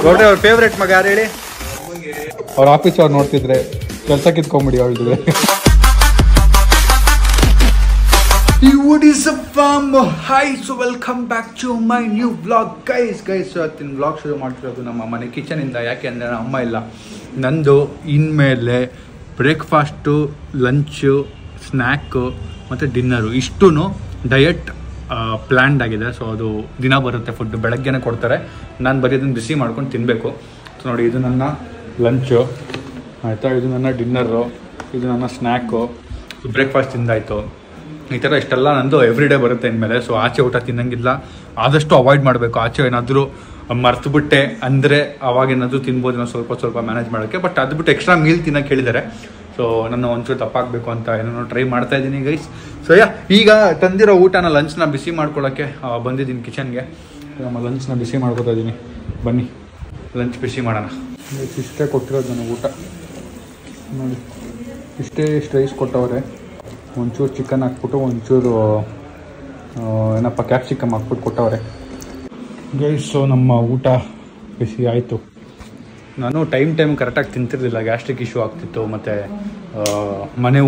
ಗೌಡ್ರೆ ಅವ್ರ ಫೇವ್ರೇಟ್ ಮಗ ಯಾರು ಹೇಳಿ? ಅವ್ರ ಆಫೀಸ್ ಅವ್ರು ನೋಡ್ತಿದ್ರೆ ಕೆಲಸ ಕಿತ್ಕೊಂಡ್ಬಿಡಿ ಅವಳಿದ್ರೆ. What is up fam? Hi, so welcome back to my new vlog guys. ಇವತ್ತಿನ ವ್ಲಾಗ್ ಶುರು ಮಾಡ್ತಿರೋದು ನಮ್ಮ ಮನೆ ಕಿಚನಿಂದ. ಯಾಕೆ ಅಂದರೆ ನಮ್ಮ ಅಮ್ಮ ಇಲ್ಲ. ನಂದು ಇನ್ಮೇಲೆ ಬ್ರೇಕ್ಫಾಸ್ಟು, ಲಂಚು, ಸ್ನ್ಯಾಕು ಮತ್ತು ಡಿನ್ನರು ಇಷ್ಟೂ ಡಯಟ್ ಪ್ಲ್ಯಾನ್ಡ್ ಆಗಿದೆ. ಸೊ ಅದು ದಿನ ಬರುತ್ತೆ ಫುಡ್, ಬೆಳಗ್ಗೆನೇ ಕೊಡ್ತಾರೆ. ನಾನು ಬರೀ ಅದನ್ನು ಬಿಸಿ ಮಾಡ್ಕೊಂಡು ತಿನ್ನಬೇಕು. ಸೊ ನೋಡಿ, ಇದು ನನ್ನ ಲಂಚು ಆಯಿತಾ, ಇದು ನನ್ನ ಡಿನ್ನರು, ಇದು ನನ್ನ ಸ್ನ್ಯಾಕು, ಬ್ರೇಕ್ಫಾಸ್ಟ್ ತಿಂದಾಯಿತು. ಈ ಥರ ಇಷ್ಟೆಲ್ಲ ನಂದು ಎವ್ರಿ ಡೇ ಬರುತ್ತೆ ಇನ್ಮೇಲೆ. ಸೊ ಆಚೆ ಊಟ ತಿನ್ನಂಗಿಲ್ಲ, ಆದಷ್ಟು ಅವಾಯ್ಡ್ ಮಾಡಬೇಕು. ಆಚೆ ಏನಾದರೂ ಮರ್ತುಬಿಟ್ಟೆ ಅಂದರೆ ಅವಾಗೇನಾದರೂ ತಿನ್ಬೋದು, ನಾವು ಸ್ವಲ್ಪ ಮ್ಯಾನೇಜ್ ಮಾಡೋಕ್ಕೆ. ಬಟ್ ಅದು ಬಿಟ್ಟು ಎಕ್ಸ್ಟ್ರಾ ಮೀಲ್ ತಿನ್ನೋಕ್ಕೆ ಹೇಳಿದ್ದಾರೆ. ಸೊ ನಾನು ಒಂಚೂರು ತಪ್ಪಾಗಬೇಕು ಅಂತ ಏನೋ ಟ್ರೈ ಮಾಡ್ತಾಯಿದ್ದೀನಿ ಗೈಸ್. ಸೊ ಈಗ ತಂದಿರೋ ಊಟನ ಲಂಚ್ನ ಬಿಸಿ ಮಾಡ್ಕೊಳ್ಳೋಕ್ಕೆ ಬಂದಿದ್ದೀನಿ ಕಿಚನ್ಗೆ. ನಮ್ಮ ಲಂಚ್ನ ಬಿಸಿ ಮಾಡ್ಕೊತಾ ಇದ್ದೀನಿ, ಬನ್ನಿ ಲಂಚ್ ಬಿಸಿ ಮಾಡೋಣ. ಇಷ್ಟೇ ಕೊಟ್ಟಿರೋದು ನನಗೆ ಊಟ ನೋಡಿ, ಇಷ್ಟು ರೈಸ್ ಕೊಟ್ಟವ್ರೆ. ಒಂಚೂರು ಚಿಕನ್ ಹಾಕ್ಬಿಟ್ಟು, ಒಂಚೂರು ಏನಪ್ಪ ಕ್ಯಾಪ್ಸಿಕಮ್ ಹಾಕ್ಬಿಟ್ಟು ಕೊಟ್ಟವ್ರೆ ಗೈಸ್. ಸೊ ನಮ್ಮ ಊಟ ಬಿಸಿ ಆಯಿತು. ನಾನು ಟೈಮ್ ಕರೆಕ್ಟಾಗಿ ತಿಂತಿರಲಿಲ್ಲ, ಗ್ಯಾಸ್ಟ್ರಿಕ್ ಇಶ್ಯೂ ಆಗ್ತಿತ್ತು. ಮತ್ತು ಮನೆ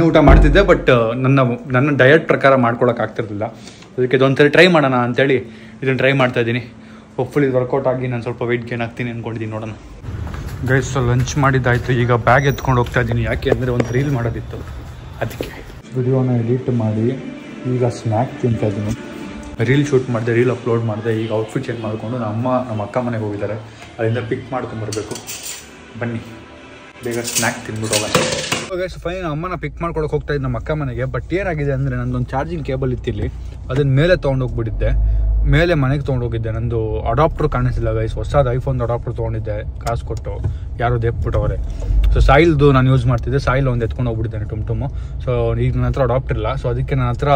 ಊಟ ಮಾಡ್ತಿದ್ದೆ, ಬಟ್ ನನ್ನ ಡಯಟ್ ಪ್ರಕಾರ ಮಾಡ್ಕೊಳಕ್ಕೆ ಆಗ್ತಿರ್ಲಿಲ್ಲ. ಅದಕ್ಕೆ ಇದೊಂದ್ಸರಿ ಟ್ರೈ ಮಾಡೋಣ ಅಂಥೇಳಿ ಇದನ್ನು ಟ್ರೈ ಮಾಡ್ತಾಯಿದ್ದೀನಿ. ಹೋಪ್ಫುಲಿ ಇದು ವರ್ಕೌಟ್ ಆಗಿ ನಾನು ಸ್ವಲ್ಪ ವೆಯ್ಟ್ ಗೇನ್ ಆಗ್ತೀನಿ ಅಂದ್ಕೊಂಡಿದ್ದೀನಿ, ನೋಡೋಣ ಗೈಸ್. ಸೊ ಲಂಚ್ ಮಾಡಿದ್ದಾಯಿತು, ಈಗ ಬ್ಯಾಗ್ ಎತ್ಕೊಂಡು ಹೋಗ್ತಾ ಇದ್ದೀನಿ. ಯಾಕೆ ಅಂದರೆ ಒಂದು ರೀಲ್ ಮಾಡೋದಿತ್ತು, ಅದಕ್ಕೆ ವಿಡಿಯೋನ ಎಡಿಟ್ ಮಾಡಿ ಈಗ ಸ್ನ್ಯಾಕ್ ತಿಂತಾಯಿದ್ದೀನಿ. ರೀಲ್ ಶೂಟ್ ಮಾಡಿದೆ, ರೀಲ್ ಅಪ್ಲೋಡ್ ಮಾಡಿದೆ. ಈಗ ಔಟ್ಫಿಟ್ ಚೇಂಜ್ ಮಾಡಿಕೊಂಡು ನಮ್ಮ ಅಕ್ಕ ಮನೆಗೆ ಹೋಗಿದ್ದಾರೆ, ಅಲ್ಲಿಂದ ಪಿಕ್ ಮಾಡ್ಕೊಂಬರ್ಬೇಕು. ಬನ್ನಿ ಬೇಗ ಸ್ನ್ಯಾಕ್ ತಿಂದ್ಬಿಟ್ಟು ಹೋಗೋಣ. ಫೈನ್ ಅಮ್ಮನ ಪಿಕ್ ಮಾಡ್ಕೊಳಕ್ಕೆ ಹೋಗ್ತಾ ಇದ್ದೆ ನಮ್ಮ ಅಕ್ಕ ಮನೆಗೆ. ಬಟ್ ಏನಾಗಿದೆ ಅಂದರೆ ನಂದೊಂದು ಚಾರ್ಜಿಂಗ್ ಕೇಬಲ್ ಇತ್ತಿಲ್ಲಿ, ಅದನ್ನ ಮೇಲೆ ತೊಗೊಂಡೋಗ್ಬಿಟ್ಟಿದ್ದೆ. ಮೇಲೆ ಮನೆಗೆ ತೊಗೊಂಡೋಗಿದ್ದೆ. ನಂದು ಅಡಾಪ್ಟ್ರು ಕಾಣಿಸಿಲ್ಲ ಗೈಸ್. ಹೊಸದು ಐಫೋನ್ ಅಡಾಪ್ಟ್ರು ತೊಗೊಂಡಿದ್ದೆ ಕಾಸು ಕೊಟ್ಟು, ಯಾರೋ ದೆಪ್ಬಿಟ್ಟವ್ರೆ. ಸೊ ಸಾಯಿಲ್ದು ನಾನು ಯೂಸ್ ಮಾಡ್ತಿದ್ದೆ, ಸಾಯಿಲ್ ಒಂದು ಎತ್ಕೊಂಡು ಹೋಗ್ಬಿಟ್ಟಿದ್ದೇನೆ ಟುಮ್. ಸೊ ಈಗ ನನ್ನ ಹತ್ರ ಅಡಾಪ್ಟ್ ಇಲ್ಲ. ಸೊ ಅದಕ್ಕೆ ನನ್ನ ಹತ್ರ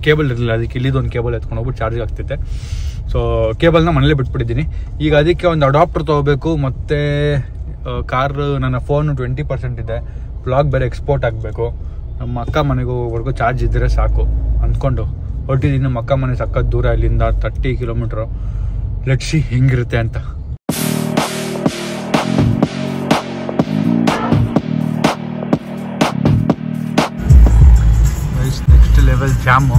ಕೇಬಲ್ ಇರಲಿಲ್ಲ, ಅದಕ್ಕೆ ಇಲ್ಲಿದೊಂದು ಕೇಬಲ್ ಎತ್ಕೊಂಡು ಹೋಗ್ಬಿಟ್ಟು ಚಾರ್ಜಿಗೆ ಆಗ್ತಿದ್ದೆ. ಸೊ ಕೇಬಲ್ನ ಮನೇಲಿ ಬಿಟ್ಬಿಟ್ಟಿದ್ದೀನಿ. ಈಗ ಅದಕ್ಕೆ ಒಂದು ಅಡಾಪ್ಟರ್ ತೊಗೋಬೇಕು. ಮತ್ತು ಕಾರ್ ನನ್ನ ಫೋನು 20% ಇದೆ, ಬ್ಲಾಗ್ ಬೇರೆ ಎಕ್ಸ್ಪೋರ್ಟ್ ಆಗಬೇಕು. ನಮ್ಮ ಅಕ್ಕ ಮನೆಗೆ ಹೋಗೋವರೆಗೂ ಚಾರ್ಜ್ ಇದ್ದರೆ ಸಾಕು ಅಂದ್ಕೊಂಡು ಹೊರಟಿದ್ದೀನಿ. ನಮ್ಮ ಅಕ್ಕ ಮನೆ ಸಖತ್ ದೂರ, ಇಲ್ಲಿಂದ 30 ಕಿಲೋಮೀಟ್ರು. ಲೆಟ್ಸಿ ಹೆಂಗಿರುತ್ತೆ ಅಂತ. Next level jam.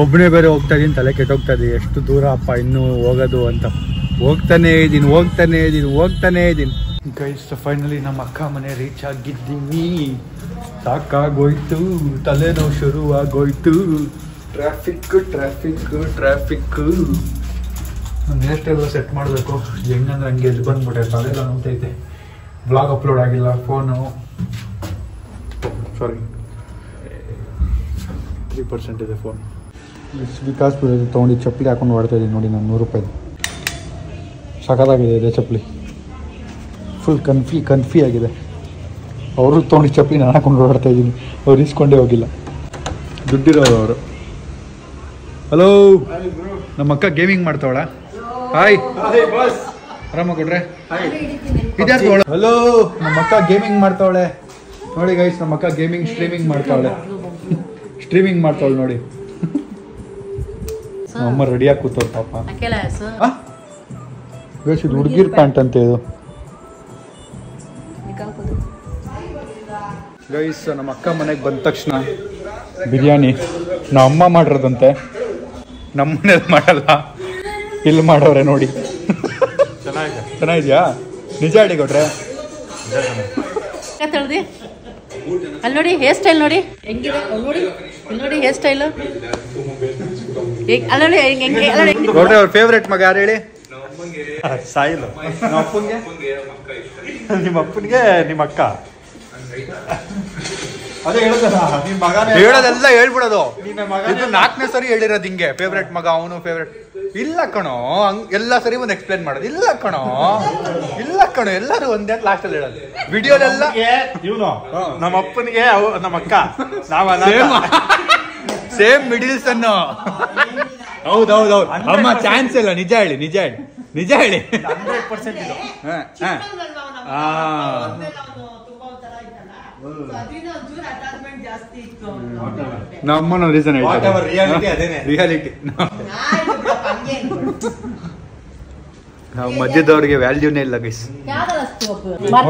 ಒಬ್ಬನೇ ಬೇರೆ ಹೋಗ್ತಾ ಇದ್ದೀನಿ, ತಲೆ ಕೆಟ್ಟೋಗ್ತಾ ಇದೆ. ಎಷ್ಟು ದೂರ ಅಪ್ಪ ಇನ್ನೂ ಹೋಗೋದು ಅಂತ. ಹೋಗ್ತಾನೇ ಇದ್ದೀನಿ ಗೈಸ್. ಫೈನಲಿ ನಮ್ಮ ಅಕ್ಕ ಮನೆ ರೀಚ್ ಆಗಿದ್ದೀನಿ. ಸಾಕಾಗೋಯ್ತು, ತಲೆನೋವು ಶುರುವಾಗೋಯ್ತು. ಟ್ರಾಫಿಕ್. ನಾನು ಹೇರ್ ಸ್ಟೈಲ್ ಸೆಟ್ ಮಾಡಬೇಕು. ಹೆಂಗಂದ್ರೆ ಹಂಗೆ ಎದ್ದು ಬಂದ್ಬಿಟ್ಟೆ, ತಲೆಲ್ಲ ನೋಡ್ತೈತೆ. ಬ್ಲಾಗ್ ಅಪ್ಲೋಡ್ ಆಗಿಲ್ಲ, ಫೋನು ಸಾರಿ 3% ಇದೆ ಫೋನ್. ವಿಕಾಸ್ ತೊಗೊಂಡು ಚಪ್ಪಲಿ ಹಾಕೊಂಡು ಓಡ್ತಾ ಇದ್ದೀನಿ ನೋಡಿ ನಾನು. 100 ರೂಪಾಯಿ ಸಖತ್ತಾಗಿದೆ ಇದೆ ಚಪ್ಪಲಿ, ಫುಲ್ ಕನ್ಫಿ ಆಗಿದೆ. ಅವರು ತೊಗೊಂಡು ಚಪ್ಪಲಿ ನಾನು ಹಾಕೊಂಡು ಓಡಾಡ್ತಾ ಇದ್ದೀನಿ. ಅವ್ರು ಇಸ್ಕೊಂಡೇ ಹೋಗಿಲ್ಲ, ದುಡ್ಡಿರೋರು ಅವರು. ಹಲೋ, ನಮ್ಮ ಅಕ್ಕ ಗೇಮಿಂಗ್ ಮಾಡ್ತಾವಳ. ಹಾಯ್, ಆರಾಮ ಕೊಡ್ರೆ. ಹಲೋ, ನಮ್ಮ ಅಕ್ಕ ಗೇಮಿಂಗ್ ಮಾಡ್ತಾವಳೆ ನೋಡಿ ಗೈಸ್. ನಮ್ಮ ಅಕ್ಕ ಸ್ಟ್ರೀಮಿಂಗ್ ಮಾಡ್ತಾವಳೆ ನೋಡಿ. ಅಮ್ಮ ರೆಡಿಯಾಗಿ ಕೂತವ್ರು ಪಾಪ. ಇದು ಹುಡುಗಿರ್ ಪ್ಯಾಂಟ್ ಅಂತ ಇದು ಗೈಸ್. ನಮ್ಮ ಅಕ್ಕ ಮನೆಗೆ ಬಂದ ತಕ್ಷಣ ಬಿರಿಯಾನಿ ನಮ್ಮ ಅಮ್ಮ ಮಾಡಿರೋದಂತೆ, ನಮ್ಮ ಮನೇಲಿ ಮಾಡಲ್ಲ, ಇಲ್ಲಿ ಮಾಡೋರೆ ನೋಡಿ. ಚೆನ್ನಾಗಿದ್ಯಾ? ನಿಜ ಹೇಳಿ ಕೊಟ್ರೆ. ಅಲ್ಲಿ ನೋಡಿ ಹೇರ್ ಸ್ಟೈಲ್ ನೋಡಿ ಹೆಂಗಿದೆ, ನೋಡಿ ಹೇರ್ ಸ್ಟೈಲ್. ಅವ್ರ ಫೇವ್ರೇಟ್ ಮಗ ಯಾರು ಹೇಳಿ? ಸಾಯಿಲ್. ನಿಮ್ಮ ಅಪ್ಪನಿಗೆ ನಿಮ್ಮ ಅಕ್ಕ ಅದೇ ಹೇಳೋದೆಲ್ಲ ಹೇಳ್ಬಿಡೋದು. ಇದು 4ನೇ ಸರಿ ಹೇಳಿರೋದು ಹಿಂಗೆ. ಫೇವ್ರೇಟ್ ಮಗ ಅವನು ಫೇವ್ರೇಟ್ ಇಲ್ಲ ಕಣೋ, ಎಲ್ಲ ಸರಿ ಒಂದು ಎಕ್ಸ್ಪ್ಲೇನ್ ಮಾಡೋದು. ಇಲ್ಲ ಕಣೋ ಎಲ್ಲರೂ ಒಂದೇ ಲಾಸ್ಟಲ್ಲಿ ಹೇಳೋದು. ವಿಡಿಯೋಲೆಲ್ಲ ಇವನು ನಮ್ಮ ಅಪ್ಪನಿಗೆ ನಮ್ಮ ಅಕ್ಕ ಸೇಮ್ ಮಿಡಿಲ್ಸ್ ಅನ್ನು. ಹೌದೌದು ಅಮ್ಮ ಚಾನ್ಸ್ ಇಲ್ಲ. ನಿಜ ಹೇಳಿ 100% ಇದು. ನಮ್ಮನ ರೀಸನ್ ರಿಯಾಲಿಟಿ ನಾವು ಮಧ್ಯದವ್ರಿಗೆ ವ್ಯಾಲ್ಯೂನೇ ಇಲ್ಲ ಗೈಸ್.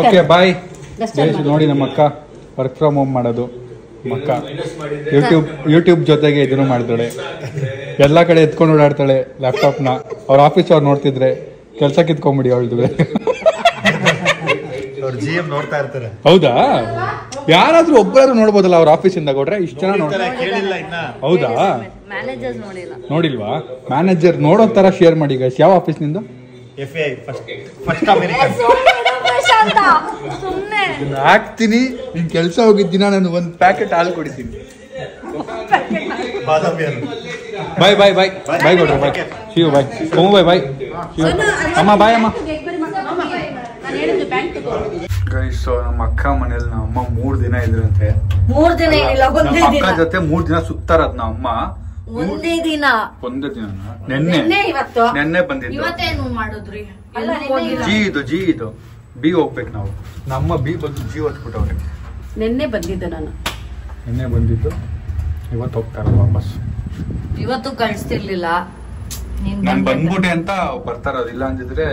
Okay bye guys. ನೋಡಿ ನಮ್ಮ ಅಕ್ಕ ವರ್ಕ್ ಫ್ರಮ್ ಹೋಮ್ ಮಾಡೋದು. ಅಕ್ಕ ಯೂಟ್ಯೂಬ್ ಜೊತೆಗೆ ಇದನ್ನು ಮಾಡ್ತಾಳೆ, ಎಲ್ಲ ಕಡೆ ಎತ್ಕೊಂಡು ಓಡಾಡ್ತಾಳೆ ಲ್ಯಾಪ್ಟಾಪ್ನ. ಅವ್ರ ಆಫೀಸ್ ಅವ್ರು ನೋಡ್ತಿದ್ರೆ ಕೆಲಸ ಕಿತ್ಕೊಂಡ್ಬಿಡಿ ಅವಳ್ದು. ನೋಡ್ತಾ ಇರ್ತಾರೆ. ಹೌದಾ? ಯಾರಾದ್ರೂ ಒಬ್ಬರಾದ್ರೂ ನೋಡ್ಬೋದಲ್ಲ ಅವ್ರ ಆಫೀಸಿಂದ ಕೊಟ್ರೆ? ಇಷ್ಟು ಜನ ನೋಡ್ತಾರೆ. ಹೌದಾ? ನೋಡಿಲ್ವಾ? ಮ್ಯಾನೇಜರ್ ನೋಡೋ ತರ ಶೇರ್ ಮಾಡಿ ಗೈಸ್. ಯಾವ ಆಫೀಸ್ ನಿಂದು? ಹಾಕ್ತೀನಿ. ನಿನ್ ಕೆಲಸ ಹೋಗಿದ್ದಿನ ನಾನು ಒಂದ್ ಪ್ಯಾಕೆಟ್ ಹಾಲು ಕುಡಿತೀನಿ. ಬಾಯ್ ಬಾಯ್ ಬಾಯ್ ಬಾಯ್ ಕೊಡ್ರಿ. ಬಾಯ್ ಶಿವ ಬಾಯ್. ಓ ಬಾಯ್ ಬಾಯ್ ಅಮ್ಮ. ಬಾಯ್ ಅಮ್ಮ. ಗೈಸ್ ನಮ್ಮ ಅಕ್ಕ ಮನೇಲಿ ನಮ್ಮ ಅಮ್ಮ 3 ದಿನ ಇದ್ರಂತೆ. 3 ದಿನ ಏನಿಲ್ಲ, ಒಂದೇ ದಿನ. ಅಕ್ಕ ಜೊತೆ 3 ದಿನ ಸುತ್ತಾರದ್ ನಮ್ಮ ಅಮ್ಮ. ಒಂದೇ ದಿನ ನೆನ್ನೆ ಬಂದಿದ್ದು. ಇವತ್ತೇನು ಮಾಡಿದ್ರಿ? ಜಿ ಇದು ಬಿ ಹೋಗ್ಬೇಕು ನಾವು. ನಮ್ಮ ಬಿ ಬಂದು ಜಿ ಹೊತ್ಬಿಟ್ಟವ್ರೆ. ನೆನ್ನೆ ಬಂದಿದ್ದೆ ನಾನು. ನೆನ್ನೆ ಬಂದಿದ್ದು ಇವತ್ತು ಹೋಗ್ತಾರ ವಾಪಸ್. ಇವತ್ತು ಕಳಿಸ್ತಿರ್ಲಿಲ್ಲ. ನಾನ್ ಬಂದ್ಬಿಟ್ಟೆ ಅಂತ ಬರ್ತಾರದಿಲ್ಲ ಅಂದಿದ್ರೆ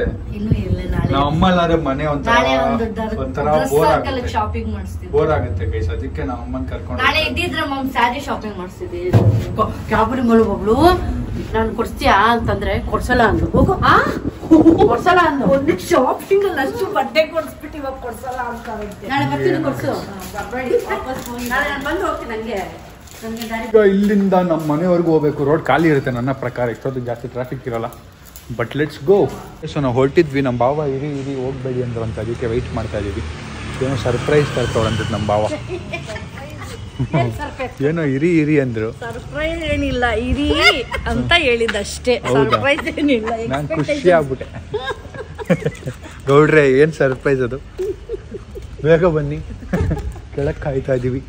ನಮ್ಮ ಅಮ್ಮ ಎಲ್ಲಾರೆ ಮನೆ ಒಂಥರ ಬೋರ್ ಆಗುತ್ತೆ ಗೈಸ್. ಅದಕ್ಕೆ ನಮ್ಮ ಅಮ್ಮನ್ ಕರ್ಕೊಂಡು ನಾಳೆ ಇದ್ದಿದ್ರೆ ಮಮ್ ಸ್ಯಾರಿ ಶಾಪಿಂಗ್ ಮಾಡಿಸ್ತಿದ್ದೆ. ಕ್ಯಾಬ್ರಿ ಮಗಳು ನಾನು ಕೊಡ್ಸ್ತೀಯಾ ಅಂತಂದ್ರೆ ಕೊಡ್ಸಲ್ಲ ಅಂದ್ರು. ಹೋಗು ಕೊಡ್ಸಲ್ಲ ಅಂದ್ರು. ಒಂದು ಶಾಪಿಂಗ್ ಅಲ್ಲಿ ಅಷ್ಟು ಬಟ್ಟೆ ಕೊಡ್ಸ್ಬಿಟ್ಟು ಇವಾಗ ಕೊಡ್ಸಲ್ಲ ಅಂತ. ನಾಳೆ ಬರ್ತೀನಿ ಕೊಡ್ಸು. ನಾಳೆ ನಾನು ಬಂದು ಹೋಗ್ತೀನಿ. ನಂಗೆ ಈಗ ಇಲ್ಲಿಂದ ನಮ್ಮ ಮನೆವರೆಗೂ ಹೋಗ್ಬೇಕು. ರೋಡ್ ಖಾಲಿ ಇರುತ್ತೆ ನನ್ನ ಪ್ರಕಾರ. ಇಷ್ಟೊತ್ತಿಗೆ ಜಾಸ್ತಿ ಟ್ರಾಫಿಕ್ ಇರಲ್ಲ. But let's go. ಸೊ ನಾವು ಹೊರಟಿದ್ವಿ. ನಮ್ಮ ಭಾವ ಇರಿ ಹೋಗ್ಬೇಡಿ ಅಂದ್ರು ಅಂತ. ಅದಕ್ಕೆ ವೆಯ್ಟ್ ಮಾಡ್ತಾ ಇದೀವಿ. ಏನೋ ಸರ್ಪ್ರೈಸ್ ತರ್ತಾವ್ರಂತ ನಮ್ಮ ಭಾವ. ಏನೋ ಇರಿ ಅಂದ್ರು. ಸರ್ಪ್ರೈಸ್ ಏನಿಲ್ಲ, ಇರಿ ಅಂತ ಹೇಳಿದಷ್ಟೇ. ಸರ್ಪ್ರೈಸ್ ಏನಿಲ್ಲ. ನಾನು ಖುಷಿ ಆಗ್ಬಿಟ್ಟೆ. ಗೌಡ್ರೆ ಏನ್ ಸರ್ಪ್ರೈಸ್ ಅದು? ಬೇಗ ಬನ್ನಿ, ಕೆಳಕ್ ಕಾಯ್ತಾ ಇದೀವಿ.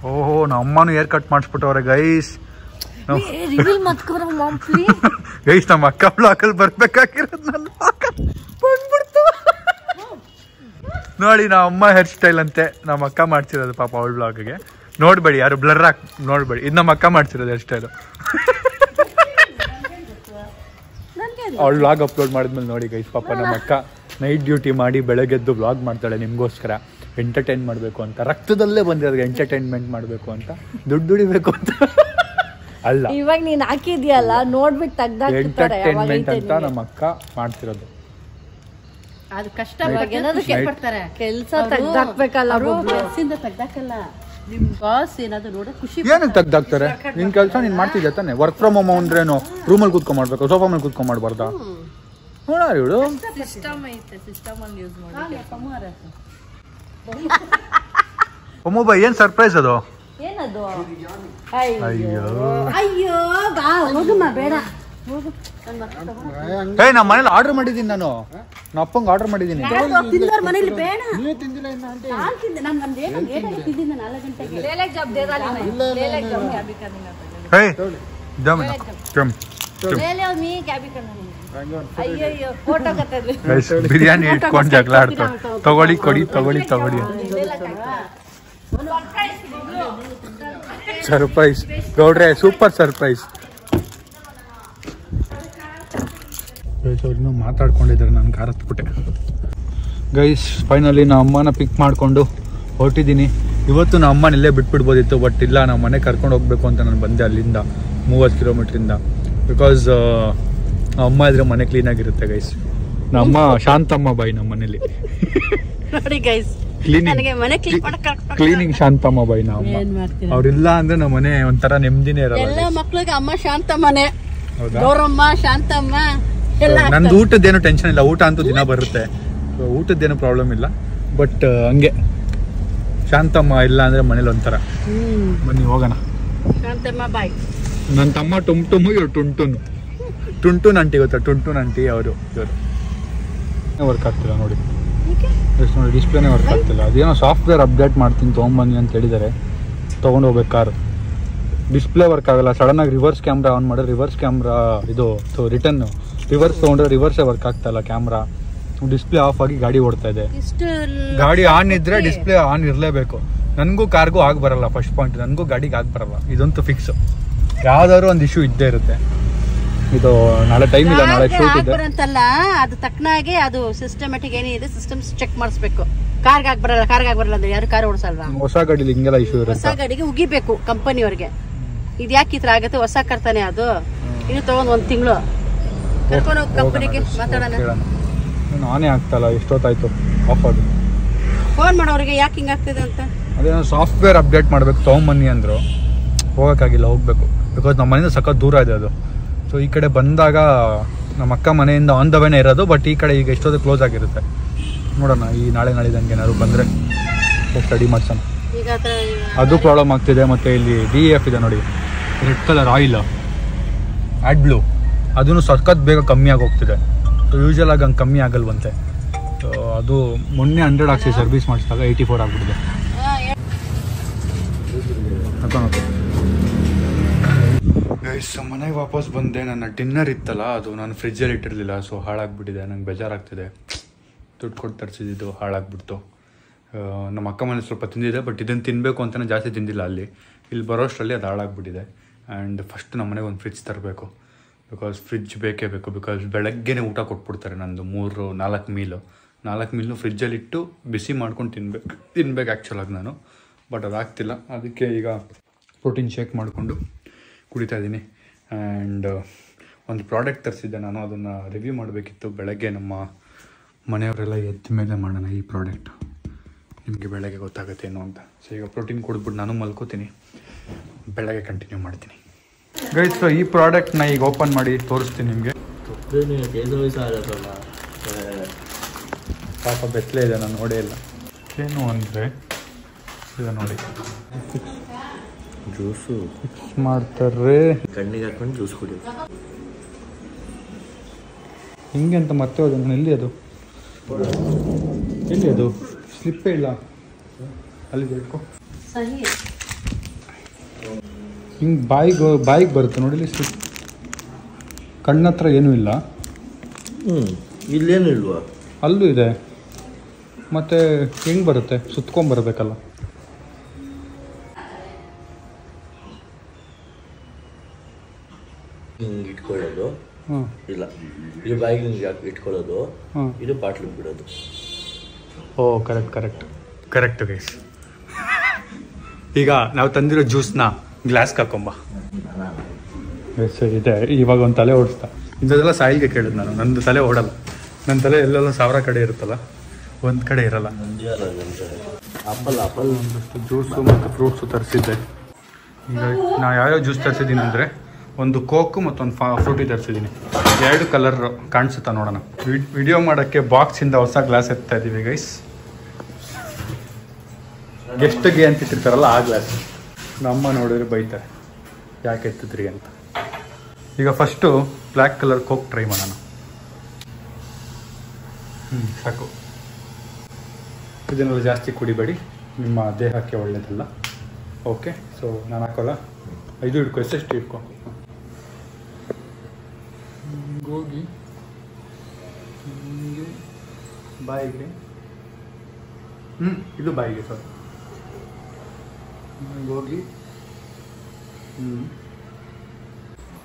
ಓಹೋ ನಮ್ಮನು ಹೇರ್ ಕಟ್ ಮಾಡಿಸ್ಬಿಟ್ಟವ್ರೆ ಗೈಸ್. ಗೈಸ್ ನಮ್ಮ ಅಕ್ಕ ಬ್ಲಾಕಲ್ಲಿ ಬರ್ಬೇಕಾಗಿರೋದು ಬಂದ್ಬಿಡ್ತು. ನೋಡಿ ನಮ್ಮ ಅಮ್ಮ ಹೇರ್ ಸ್ಟೈಲ್ ಅಂತೆ ನಮ್ಮ ಅಕ್ಕ ಮಾಡ್ಸಿರೋದು. ಪಾಪ ಅವಳ ಬ್ಲಾಗ್ಗೆ ನೋಡ್ಬೇಡಿ, ಯಾರು ಬ್ಲರ್ ಹಾಕಿ ನೋಡ್ಬೇಡಿ. ಇದು ನಮ್ಮ ಅಕ್ಕ ಮಾಡ್ಸಿರೋದು ಹೇರ್ ಸ್ಟೈಲು. ಅವಳ ಬ್ಲಾಗ್ ಅಪ್ಲೋಡ್ ಮಾಡಿದ್ಮೇಲೆ ನೋಡಿ ಗೈಸ್. ಪಾಪ ನಮ್ಮ ಅಕ್ಕ ನೈಟ್ ಡ್ಯೂಟಿ ಮಾಡಿ ಬೆಳಗ್ಗೆದ್ದು ಬ್ಲಾಗ್ ಮಾಡ್ತಾಳೆ ನಿಮ್ಗೋಸ್ಕರ. ಎಂಟರ್ಟೈನ್ ಮಾಡಬೇಕು ಅಂತ. ರಕ್ತದಲ್ಲೇ ಬಂದಿರೋದು ಎಂಟರ್ಟೈನ್ಮೆಂಟ್ ಮಾಡಬೇಕು ಅಂತ, ದುಡ್ಡು ದುಡಿಬೇಕು ಅಂತ ಅಲ್ಲ. ಇವಾಗ ನೀನ್ ಹಾಕಿದ್ಯಲ್ಲ ನೋಡ್ಬಿಟ್ಟು ಎಂಟರ್ಟೈನ್ಮೆಂಟ್ ಅಂತ ನಮ್ಮ ಅಕ್ಕ ಮಾಡ್ತಿರೋದು. ಅದು ಕಷ್ಟ. ಕೆಲಸ ತೆಗ್ದಾಕ್ಬೇಕಲ್ಲ, ತೆಗ್ದಾಕಲ್ಲ. ನಿಮ್ ಬಾಸ್ ಏನಾದ್ರು ನೋಡ ಖುಷಿ. ಏನಕ್ಕೆ ತೆಗ್ದಾಕ್ತಾರೆ? ನಿನ್ ಕೆಲಸ ನೀನ್ ಮಾಡ್ತಿದ್ಯಾ ತಾನೆ. ವರ್ಕ್ ಫ್ರಮ್ ಹೋಮ್ ಅಂದ್ರೇನು ರೂಮಲ್ಲಿ ಕೂತ್ಕೊಂಡ್ ಮಾಡ್ಬೇಕು, ಸೋಫಾ ಮೇಲೆ ಕೂತ್ಕೊಂಡ್ ಮಾಡ್ಬಾರ್ದಾ? ನೋಡ ಇವಳು ಸಿಸ್ಟಮ್ ಐತೆ, ಸಿಸ್ಟಮ್ ಅಲ್ಲಿ ಯೂಸ್ ಮಾಡಿ. ಒಮ್ಮೊಬ್ಬ ಏನ್ ಸರ್ಪ್ರೈಸ್ ಅದು? ಏನದು? ಅಯ್ಯೋ ಅಯ್ಯೋ ಬಾ ಹೋಗಮ್ಮ, ಬೇಡ ಹೋಗು. ಏ ನಮ್ಮ ಮನೇಲಿ ಆರ್ಡರ್ ಮಾಡಿದೀನಿ ನಾನು. ನಮ್ಮ ಅಪ್ಪಂಗೆ ಆರ್ಡರ್ ಮಾಡಿದೀನಿ. ತಿಂದವ್ರ ಮನೇಲಿ ಬೇಡ. ನೀವೇ ತಿಂದಿಲ್ಲ ಇನ್ನ ಅಂತ. ನಾನು ತಿಂದೆ. ನಾನು ಒಂದು ಏನು ತಿಂದಿದ್ದೆ 4 ಗಂಟೆಗೆ. ಲೇಲೆ ಜಾಬ್ ದೇದಾ ಲೇಲೆ ಜಾಬ್ ಕ್ಯಾಬಿ ಕರ್ನಿಂಗ್ ಅಂತ. ಹೇ ದಮ್ ಕಮ್ ಲೇಲೆ ಮೀ ಕ್ಯಾಬಿ ಕರ್ನಿಂಗ್. ಅಯ್ಯೋ ಫೋಟೋ ಕತ್ತದ್ವಿ. ಬಿರಿಯಾನಿ ಇಟ್ಕೊಂಡು ಜಗಳ ಆಡ್ತಾರೆ. ತಗೊಳ್ಳಿ ಕೊಡಿ, ತಗೊಳ್ಳಿ ತಗೊಳ್ಳಿ. ಸರ್ಪ್ರೈಸ್ ಗೌಡ್ರೆ, ಸೂಪರ್ ಸರ್ಪ್ರೈಸ್. ಅವ್ರಿನ್ನೂ ಮಾತಾಡ್ಕೊಂಡಿದ್ದಾರೆ, ನಾನು ಕಾರ್ ಹತ್ಬಿಟ್ಟೆ. ಗೈಸ್ ಫೈನಲಿ ನಮ್ಮ ಅಮ್ಮನ ಪಿಕ್ ಮಾಡಿಕೊಂಡು ಹೊರಟಿದ್ದೀನಿ. ಇವತ್ತು ನಮ್ಮ ಅಮ್ಮನ ಇಲ್ಲೇ ಬಿಟ್ಬಿಡ್ಬೋದಿತ್ತು, ಬಟ್ ಇಲ್ಲ, ನಮ್ಮ ಮನೆ ಕರ್ಕೊಂಡು ಹೋಗ್ಬೇಕು ಅಂತ ನಾನು ಬಂದೆ ಅಲ್ಲಿಂದ 30 ಕಿಲೋಮೀಟ್ರಿಂದ. ಬಿಕಾಸ್ ಅಮ್ಮ ಇದ್ರೆ ಮನೆ ಕ್ಲೀನಾಗಿರುತ್ತೆ ಗೈಸ್. ನಮ್ಮ ಶಾಂತಮ್ಮ ಬಾಯಿ ನಮ್ಮ ಮನೇಲಿ ನೋಡಿ ಗೈಸ್. ಕ್ಲೀನಿಂಗ್ ಶಾಂತಮ್ಮ ಬಾಯಿ ನಮ್ಮ. ಅವ್ರಿಲ್ಲ ಅಂದ್ರೆ ನಮ್ಮ ಮನೆ ಒಂಥರ ನೆಮ್ಮದಿನೇ ಇರಲ್ಲ. ಎಲ್ಲ ಮಕ್ಳಿಗೆ ಅಮ್ಮ ಶಾಂತಮ್ಮನೆ, ಗೌರಮ್ಮ ಶಾಂತಮ್ಮ. ನಂದು ಊಟದ್ದೇನು ಟೆನ್ಷನ್ ಇಲ್ಲ, ಊಟ ಅಂತೂ ದಿನ ಬರುತ್ತೆ, ಊಟದ್ದೇನು ಪ್ರಾಬ್ಲಮ್ ಇಲ್ಲ. ಬಟ್ ಹಂಗೆ ಶಾಂತಮ್ಮ ಇಲ್ಲ ಅಂದ್ರೆ ಮನೇಲಿ ಒಂಥರ. ಬನ್ನಿ ಹೋಗೋಣ. ಶಾಂತಮ್ಮ ಬಾಯ್. ನನ್ನ ತಮ್ಮ ಟುಮ್ಟುಮು, ಇವ್ರು ಟುಂಟುನ್ ಆಂಟಿ ಗೊತ್ತಾ? ಟುಂಟುನ್ ಆಂಟಿ ಅವರು. ಇವರು ವರ್ಕ್ ಆಗ್ತಿಲ್ಲ ನೋಡಿ, ನೋಡಿ ಡಿಸ್ಪ್ಲೇನೇ ವರ್ಕ್ ಆಗ್ತಿಲ್ಲ. ಅದೇನೋ ಸಾಫ್ಟ್ವೇರ್ ಅಪ್ಡೇಟ್ ಮಾಡ್ತೀನಿ ತೊಗೊಂಬನ್ನಿ ಅಂತ ಹೇಳಿದ್ದಾರೆ. ತೊಗೊಂಡು ಹೋಗ್ಬೇಕು ಕಾರು. ಡಿಸ್ಪ್ಲೇ ವರ್ಕ್ ಆಗಲ್ಲ. ಸಡನ್ನಾಗಿ ರಿವರ್ಸ್ ಕ್ಯಾಮ್ರಾ ಆನ್ ಮಾಡಿದ್ರೆ ರಿವರ್ಸ್ ಕ್ಯಾಮ್ರಾ ಇದು ರಿಟರ್ನ್ ರಿವರ್ಸ್ ತೊಗೊಂಡ್ರೆ ರಿವರ್ಸೇ ವರ್ಕ್ ಆಗ್ತಾ ಇಲ್ಲ ಕ್ಯಾಮ್ರಾ. ಡಿಸ್ಪ್ಲೇ ಆಫ್ ಆಗಿ ಗಾಡಿ ಓಡ್ತಾ ಇದೆ. ಗಾಡಿ ಆನ್ ಇದ್ರೆ ಡಿಸ್ಪ್ಲೇ ಆನ್ ಇರಲೇಬೇಕು. ನನಗೂ ಕಾರ್ಗೂ ಆಗಿ ಬರಲ್ಲ. ಫಸ್ಟ್ ಪಾಯಿಂಟ್, ನನಗೂ ಗಾಡಿಗೆ ಆಗಿ ಬರಲ್ಲ, ಇದಂತೂ ಫಿಕ್ಸ್. ಯಾವ್ದಾದ್ರು ಒಂದು ಇಶ್ಯೂ ಇದ್ದೇ ಇರುತ್ತೆ. ಇದು ನಾಳೆ ಟೈಮ್ ಇಲ್ಲ, ನಾಳೆ ಶೂಟ್ ಇದೆ ಅಂತಲ್ಲ, ಅದು ತಕ್ಕನಾಗೆ ಅದು ಸಿಸ್ಟಮ್ಯಾಟಿಕ್ ಏನಿದೆ ಸಿಸ್ಟಮ್ಸ್ ಚೆಕ್ ಮಾಡಿಸ್ಬೇಕು. ಕಾರ್ಗೆ ಆಗಿ ಬರಲ್ಲ, ಕಾರ್ಗೆ ಆಗಿ ಬರಲ್ಲ ಅಂದ್ರೆ ಯಾರು ಕಾರ್ ಓಡಿಸಲ್ವಾ? ಹೊಸ ಗಾಡಿಲಿ ಹಿಂಗೆಲ್ಲ ಇಶ್ಯೂ ಇರುತ್ತೆ. ಹೊಸ ಗಾಡಿಗೆ ಉಗಿಬೇಕು ಕಂಪನಿಯವ್ರಿಗೆ, ಇದು ಯಾಕೆ ಈ ತರ ಆಗತ್ತೆ, ಹೊಸ ಕರ್ತಾನೆ ಅದು. ಇನ್ನು ತಗೊಂಡ್ 1 ತಿಂಗಳು ಕರ್ಕೊಂಡು ಹೋಗಿ ಕಂಪನಿಗೆ ಮಾತಾಡೋಣ. ನಾನೇ ಆಗ್ತಲ್ಲ, ಎಷ್ಟೊತ್ತಾಯ್ತು ಆಫ್ ಆಗಿ. ಫೋನ್ ಮಾಡೋರಿಗೆ ಯಾಕೆ ಹಿಂಗ ಆಗ್ತಿದೆ ಅಂತ. ಅದೇನೋ ಸಾಫ್ಟ್ವೇರ್ ಅಪ್ಡೇಟ್ ಮಾಡ್ಬೇಕು ತಗೊಂಬನ್ನಿ ಅಂದ್ರು, ಹೋಗೋಕ್ಕಾಗಿಲ್ಲ, ಹೋಗ್ಬೇಕು. ಬಿಕಾಸ್ ನಮ್ಮ ಮನೆಯಿಂದ ಸಖತ್ ದೂರ ಇದೆ ಅದು. ಸೊ ಈ ಕಡೆ ಬಂದಾಗ ನಮ್ಮ ಅಕ್ಕ ಮನೆಯಿಂದ ಆನ್ ದ ವೇನೇ ಇರೋದು, ಬಟ್ ಈ ಕಡೆ ಈಗ ಎಷ್ಟೊತ್ತು ಕ್ಲೋಸ್ ಆಗಿರುತ್ತೆ. ನೋಡೋಣ, ಈ ನಾಳಿದಂಗೆ ಏನಾದ್ರು ಬಂದರೆ ಸ್ಟಡಿ ಮಾಡ್ಸೋಣ. ಅದು ಪ್ರಾಬ್ಲಮ್ ಆಗ್ತಿದೆ. ಮತ್ತು ಇಲ್ಲಿ DEF ಇದೆ ನೋಡಿ, red colour oil add blue, ಅದೂ ಸಖತ್ ಬೇಗ ಕಮ್ಮಿ ಆಗಿ ಹೋಗ್ತಿದೆ. ಸೊ ಯೂಶ್ವಲ್ ಆಗಿ ಹಂಗೆ ಕಮ್ಮಿ ಆಗಲ್ವಂತೆ. ಸೊ ಅದು ಮೊನ್ನೆ 100 ಹಾಕ್ಸಿ ಸರ್ವಿಸ್ ಮಾಡಿಸಿದಾಗ 84 ಆಗಿಬಿಟ್ಟಿದೆ. ಗೈಸ್ ಮನೆಗೆ ವಾಪಸ್ ಬಂದೆ. ನನ್ನ ಡಿನ್ನರ್ ಇತ್ತಲ್ಲ, ಅದು ನಾನು ಫ್ರಿಜ್ಜಲ್ಲಿ ಇಟ್ಟಿರಲಿಲ್ಲ, ಸೊ ಹಾಳಾಗ್ಬಿಟ್ಟಿದೆ. ನಂಗೆ ಬೇಜಾರಾಗ್ತಿದೆ. ದುಡ್ಡು ಕೊಟ್ಟು ತರಿಸಿದ್ದು ಹಾಳಾಗ್ಬಿಡ್ತು. ನಮ್ಮ ಅಕ್ಕ ಮನೆ ಸ್ವಲ್ಪ ತಿಂದಿದೆ, ಬಟ್ ಇದನ್ನು ತಿನ್ನಬೇಕು ಅಂತಲೇ ಜಾಸ್ತಿ ತಿಂದಿಲ್ಲ. ಇಲ್ಲಿ ಬರೋಷ್ಟರಲ್ಲಿ ಅದು ಹಾಳಾಗ್ಬಿಟ್ಟಿದೆ. ಆ್ಯಂಡ್ ಫಸ್ಟ್ ನಮ್ಮ ಮನೆಗೆ ಒಂದು ಫ್ರಿಜ್ ತರಬೇಕು. ಬಿಕಾಸ್ ಫ್ರಿಜ್ ಬೇಕೇ ಬೇಕು. ಬಿಕಾಸ್ ಬೆಳಗ್ಗೆನೇ ಊಟ ಕೊಟ್ಬಿಡ್ತಾರೆ. ನಂದು 3-4 ಮೀಲು ಫ್ರಿಜ್ಜಲ್ಲಿಟ್ಟು ಬಿಸಿ ಮಾಡ್ಕೊಂಡು ತಿನ್ಬೇಕು ಆ್ಯಕ್ಚುಲಾಗಿ ನಾನು. ಬಟ್ ಅದಾಗ್ತಿಲ್ಲ. ಅದಕ್ಕೆ ಈಗ ಪ್ರೋಟೀನ್ ಶೇಕ್ ಮಾಡಿಕೊಂಡು ಕುಡಿತಾ ಇದ್ದೀನಿ. ಆ್ಯಂಡ್ ಒಂದು ಪ್ರಾಡಕ್ಟ್ ತರಿಸಿದ್ದೆ ನಾನು, ಅದನ್ನು ರಿವ್ಯೂ ಮಾಡಬೇಕಿತ್ತು. ಬೆಳಗ್ಗೆ ನಮ್ಮ ಮನೆಯವರೆಲ್ಲ ಎದ್ದ ಮೇಲೆ ಮಾಡೋಣ ಈ ಪ್ರಾಡಕ್ಟ್. ನಿಮಗೆ ಬೆಳಗ್ಗೆ ಗೊತ್ತಾಗುತ್ತೇನೋ ಅಂತ. ಸೊ ಈಗ ಪ್ರೋಟೀನ್ ಕುಡಿದ್ಬಿಟ್ಟು ನಾನು ಮಲ್ಕೋತೀನಿ, ಬೆಳಗ್ಗೆ ಕಂಟಿನ್ಯೂ ಮಾಡ್ತೀನಿ. ಗೈಸ್ ಈ ಪ್ರಾಡಕ್ಟ್ನ ಈಗ ಓಪನ್ ಮಾಡಿ ತೋರಿಸ್ತೀನಿ ನಿಮಗೆ. ಪಾಪ ಬೆತ್ತಲೆ ಇದೆ, ನಾನು ನೋಡೇ ಇಲ್ಲ. ಏನು ಅಂದರೆ ಇದು ನೋಡಿ, ಜ್ಯೂಸು ಫಿಕ್ಸ್ ಮಾಡ್ತಾರೆ, ಕಣ್ಣಿಗೆ ಹಾಕೊಂಡು ಜ್ಯೂಸ್ ಕುಡಿ. ಹಿಂಗೆ ಅಂತ ಮತ್ತೆ ಹೋದ ನಾನು. ಎಲ್ಲಿ ಅದು ಸ್ಲಿಪ್ಪೇ ಇಲ್ಲ ಅಲ್ಲಿ ಬೇಕು. ಹಿಂಗೆ ಬಾಯಿಗೆ ಬರುತ್ತೆ ನೋಡಿ, ಸ್ಲಿಪ್. ಕಣ್ಣತ್ರ ಏನೂ ಇಲ್ಲ. ಇಲ್ಲೇನು ಇಲ್ವಾ? ಅಲ್ಲೂ ಇದೆ. ಮತ್ತೆ ಹೆಂಗೆ ಬರುತ್ತೆ? ಸುತ್ಕೊಂಡ್ಬರ್ಬೇಕಲ್ಲ. ಹಿಂಗೆ ಇಟ್ಕೊಳ್ಳೋದು ಇಲ್ಲ, ಇದು ಬಾಯಿಗೆ ಹಿಂಗೆ ಇಟ್ಕೊಳ್ಳೋದು, ಇದು ಬಾಟ್ಲಿಗೆ ಬಿಡೋದು. ಓ ಕರೆಕ್ಟ್ ಗೈಸ್. ಈಗ ನಾವು ತಂದಿರೋ ಜ್ಯೂಸ್ನ ಗ್ಲಾಸ್ಗೆ ಹಾಕೊಂಬ. ಇದೆ. ಇವಾಗ ಒಂದು ತಲೆ ಓಡಿಸ್ತಾ ಇಂಥದ್ದೆಲ್ಲ ಸಾಯಿಲ್ಗೆ ಕೇಳಿದ್ ನಾನು. ನಂದು ತಲೆ ಓಡಲ್ಲ. ನನ್ನ ತಲೆ ಎಲ್ಲೆಲ್ಲ 1000 ಕಡೆ ಇರುತ್ತಲ್ಲ, ಒಂದು ಕಡೆ ಇರಲ್ಲ. ಆಪಲ್ ಒಂದಷ್ಟು ಜ್ಯೂಸು ಮತ್ತು ಫ್ರೂಟ್ಸು ತರಿಸಿದ್ದೆ. ಈಗ ನಾ ಯಾವ್ಯಾವ ಜ್ಯೂಸ್ ತರಿಸಿದ್ದೀನಿ ಅಂದರೆ, ಒಂದು ಕೋಕು ಮತ್ತೊಂದು ಫ್ರೂಟಿ ತರಿಸಿದ್ದೀನಿ. 2 ಕಲರ್ ಕಾಣಿಸುತ್ತಾ ನೋಡೋಣ. ವಿಡಿಯೋ ಮಾಡೋಕ್ಕೆ ಬಾಕ್ಸಿಂದ ಹೊಸ ಗ್ಲಾಸ್ ಎತ್ತಾ ಇದ್ದೀವಿ ಗೈಸ್. ಗೆಸ್ಟ್ಗೆ ಅಂತ ಇಟ್ಟಿರ್ತಾರಲ್ಲ ಆ ಗ್ಲಾಸ್. ನಮ್ಮ ನೋಡಿದ್ರೆ ಬೈತಾರೆ, ಯಾಕೆ ಎತ್ತಿದ್ರಿ ಅಂತ. ಈಗ first black colour coke try ಮಾಡೋಣ. ಸಾಕು. ಇದನ್ನೆಲ್ಲ ಜಾಸ್ತಿ ಕುಡಿಬೇಡಿ, ನಿಮ್ಮ ದೇಹಕ್ಕೆ ಒಳ್ಳೆಯದಲ್ಲ. ಓಕೆ, ಸೊ ನಾನು ಹಾಕೋಲ್ಲ. ಇದು ಇಟ್ಕೊ, ಎಷ್ಟೆಷ್ಟು ಇಟ್ಕೊ. ಹೋಗಿ ಬಾಯಿಗೆ, ಇದು ಬಾಯಿಗೆ ಸರ್. ಹೋಗಿ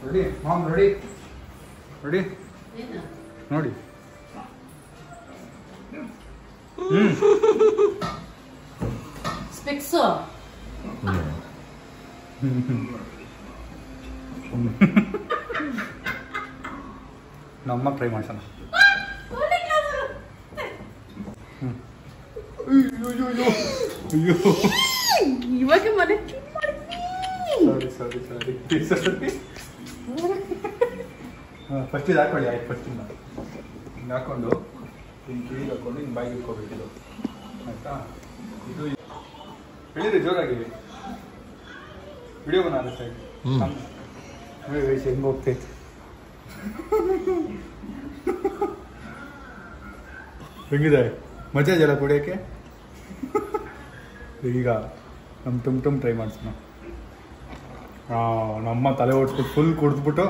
ರೆಡಿ ಮಾಮ್, ರೆಡಿ ನೋಡಿ. ಸ್ಪೆಕ್ಸು ನಮ್ಮ ಟ್ರೈ ಮಾಡ್ಸೋಣ. ಇವಾಗ ಮನೆ ಸಾರಿ. ಫಸ್ಟ್ ಇದು ಹಾಕೊಳ್ಳಿ. ಆಯ್ತು, ಫಸ್ಟಿಂದ ಹಿಂಗೆ ಹಾಕೊಂಡು ಹಿಂಗೆ ಕಿವಿಗೆ ಹಾಕೊಂಡು ಹಿಂಗೆ ಬಾಯಿಗೆ ಇಟ್ಕೋಬೇಕಿದು. ಆಯಿತಾ? ಇದು ಹೇಳಿರಿ ಜೋರಾಗಿ. ವಿಡಿಯೋ ಬನ್ನ ಸೈಡ್ ಹೆಂಗೆ ಹೋಗ್ತೈತೆ. ಹೆಂಗಿದೆ ಮಜಾ ಇದೆಯಲ್ಲ ಕುಡಿಯೋಕ್ಕೆ. ಈಗ ನಮ್ಮ ಟುಮ್ ಟ್ರೈ ಮಾಡಿಸೋಣ. ನಮ್ಮ ತಲೆ ಓಡಿಸ್ಬಿಟ್ಟು ಫುಲ್ ಕುಡಿದ್ಬಿಟ್ಟು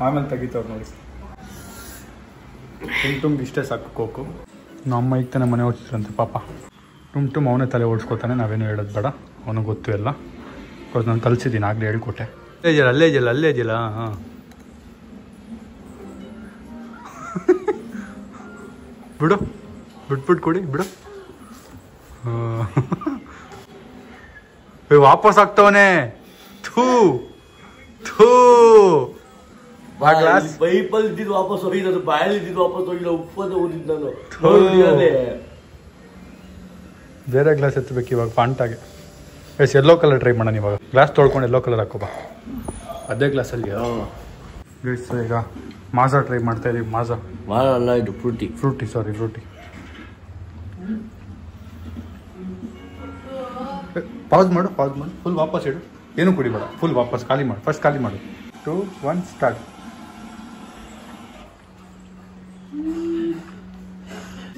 ಆಮೇಲೆ ತೆಗಿತವ್ರು ನೋಡಿ. ಟುಮ್ಗೆ ಇಷ್ಟೇ ಸಾಕು ಕೋಕು. ನಮ್ಮ ಈಗ ತಾನೇ ಮನೆ ಓಡಿಸಿದ್ರಂತೆ ಪಾಪ. ಟುಮ್ ಅವನೇ ತಲೆ ಓಡಿಸ್ಕೊತಾನೆ, ನಾವೇನು ಹೇಳೋದು ಬೇಡ, ಅವನಿಗೆ ಗೊತ್ತು ಎಲ್ಲ. ಬಿಕಾಸ್ ನಾನು ಕಲಿಸಿದ್ದೀನಿ, ಆಗಲೇ ಹೇಳ್ಕೊಟ್ಟೆ. ಅಲ್ಲೇ ಇದೆಯಲ್ಲ ಹಾಂ. ಬಿಟ್ಬಿಟ್ಟು ಕೊಡಿ ಬಿಡು. ವಾಪಸ್ ಆಗ್ತವನೆ. ಥೂ ಪೈಪಲ್ಲಿ ಇದ್ದಿದ್ದು ವಾಪಸ್ ಹೋಗಿದ್ದು, ಬಾಯಲ್ಲಿ ಇದ್ದಿದ್ದು ವಾಪಸ್ ಹೋಗಿಲ್ಲ, ಉಪ್ಪನ್ನು ಊದಿದ್ದು ನಾನು. ಬೇರೆ ಗ್ಲಾಸ್ ಎತ್ತಬೇಕು ಇವಾಗ ಫಾಂಟಾಗೆ. ಎಸ್ ಯೆಲ್ಲೋ ಕಲರ್ ಟ್ರೈ ಮಾಡೋಣ ಇವಾಗ. ಗ್ಲಾಸ್ ತೊಳ್ಕೊಂಡು ಯೆಲ್ಲೋ ಕಲರ್ ಹಾಕೋಬ ಅದೇ ಗ್ಲಾಸಲ್ಲಿ. ಈಗ ಮಾಜಾ ಟ್ರೈ ಮಾಡ್ತಾ ಇದೀವಿ. ಮಾಜಾ ಅಲ್ಲ, ಇದು ಫ್ರೂಟಿ. ಸಾರಿ ಪಾಸ್ ಮಾಡು. ಫುಲ್ ವಾಪಸ್ ಇಡು, ಏನು ಕುಡಿಬೇಡ. ಫುಲ್ ವಾಪಸ್ ಖಾಲಿ ಮಾಡು. ಫಸ್ಟ್ ಖಾಲಿ ಮಾಡು. 2, 1 ಸ್ಟಾರ್ಟ್.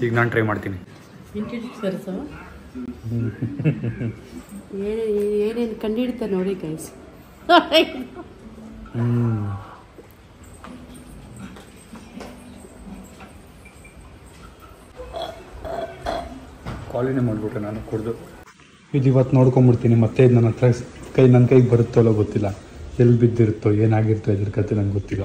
ಈಗ ನಾನು ಟ್ರೈ ಮಾಡ್ತೀನಿ. ಏನೇನು ಕಂಡಿಡ್ತಾರೆ ನೋಡಿ ಗೈಸ್. ಕಾಲಿನೇ ಮಾಡಿಬಿಟ್ರೆ ನಾನು ಕುಡ್ದು. ಇದು ಇವತ್ತು ನೋಡ್ಕೊಂಬಿಡ್ತೀನಿ. ಮತ್ತೆ ಇದು ನನ್ನ ಹತ್ರ ನನ್ನ ಕೈಗೆ ಬರುತ್ತೋ ಅಲ್ಲೋ ಗೊತ್ತಿಲ್ಲ. ಎಲ್ಲಿ ಬಿದ್ದಿರುತ್ತೋ ಏನಾಗಿರುತ್ತೋ ಇದ್ರ ಕತೆ ನಂಗೆ ಗೊತ್ತಿಲ್ಲ.